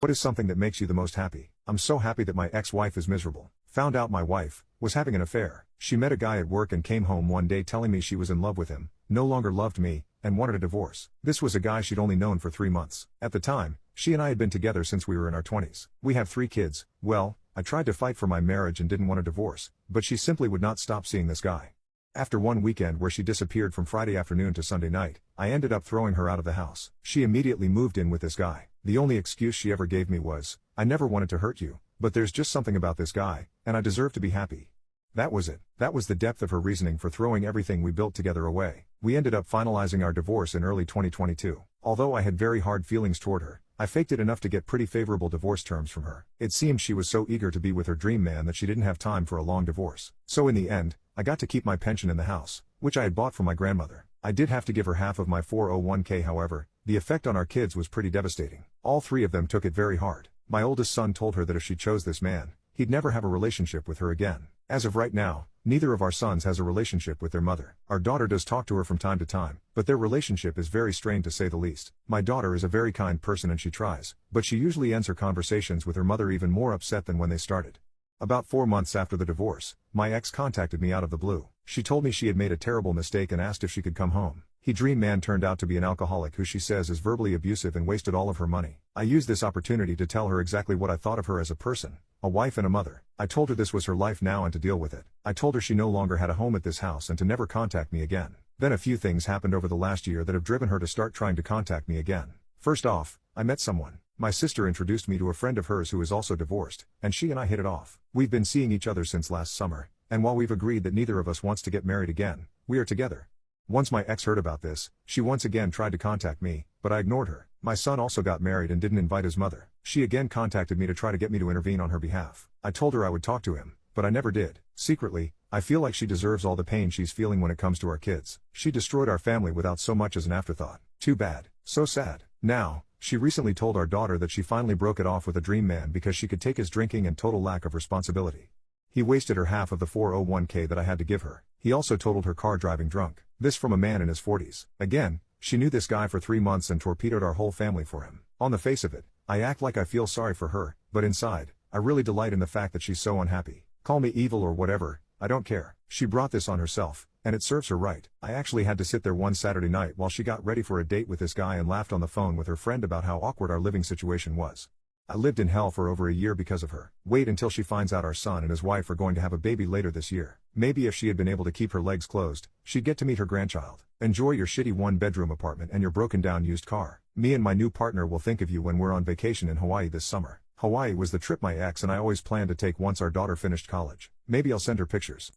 What is something that makes you the most happy? I'm so happy that my ex-wife is miserable. Found out my wife was having an affair. She met a guy at work and came home one day telling me she was in love with him, no longer loved me, and wanted a divorce. This was a guy she'd only known for 3 months. At the time, she and I had been together since we were in our 20s. We have 3 kids. Well, I tried to fight for my marriage and didn't want a divorce, but she simply would not stop seeing this guy. After one weekend where she disappeared from Friday afternoon to Sunday night, I ended up throwing her out of the house. She immediately moved in with this guy. The only excuse she ever gave me was, "I never wanted to hurt you, but there's just something about this guy, and I deserve to be happy." That was it. That was the depth of her reasoning for throwing everything we built together away. We ended up finalizing our divorce in early 2022. Although I had very hard feelings toward her, I faked it enough to get pretty favorable divorce terms from her. It seemed she was so eager to be with her dream man that she didn't have time for a long divorce. So in the end, I got to keep my pension in the house, which I had bought from my grandmother. I did have to give her half of my 401k. However, the effect on our kids was pretty devastating. All 3 of them took it very hard. My oldest son told her that if she chose this man, he'd never have a relationship with her again. As of right now, neither of our sons has a relationship with their mother. Our daughter does talk to her from time to time, but their relationship is very strained to say the least. My daughter is a very kind person and she tries, but she usually ends her conversations with her mother even more upset than when they started. About 4 months after the divorce, my ex contacted me out of the blue. She told me she had made a terrible mistake and asked if she could come home. Her dream man turned out to be an alcoholic who she says is verbally abusive and wasted all of her money. I used this opportunity to tell her exactly what I thought of her as a person, a wife and a mother. I told her this was her life now and to deal with it. I told her she no longer had a home at this house and to never contact me again. Then a few things happened over the last year that have driven her to start trying to contact me again. First off, I met someone. My sister introduced me to a friend of hers who is also divorced, and she and I hit it off. We've been seeing each other since last summer, and while we've agreed that neither of us wants to get married again, we are together. Once my ex heard about this, she once again tried to contact me, but I ignored her. My son also got married and didn't invite his mother. She again contacted me to try to get me to intervene on her behalf. I told her I would talk to him, but I never did. Secretly, I feel like she deserves all the pain she's feeling when it comes to our kids. She destroyed our family without so much as an afterthought. Too bad. So sad. Now, she recently told our daughter that she finally broke it off with a dream man because she could take his drinking and total lack of responsibility. He wasted her half of the 401k that I had to give her. He also totaled her car driving drunk. This from a man in his 40s. Again, she knew this guy for 3 months and torpedoed our whole family for him. On the face of it, I act like I feel sorry for her, but inside, I really delight in the fact that she's so unhappy. Call me evil or whatever, I don't care. She brought this on herself, and it serves her right. I actually had to sit there one Saturday night while she got ready for a date with this guy and laughed on the phone with her friend about how awkward our living situation was. I lived in hell for over a year because of her. Wait until she finds out our son and his wife are going to have a baby later this year. Maybe if she had been able to keep her legs closed, she'd get to meet her grandchild. Enjoy your shitty 1-bedroom apartment and your broken down used car. Me and my new partner will think of you when we're on vacation in Hawaii this summer. Hawaii was the trip my ex and I always planned to take once our daughter finished college. Maybe I'll send her pictures.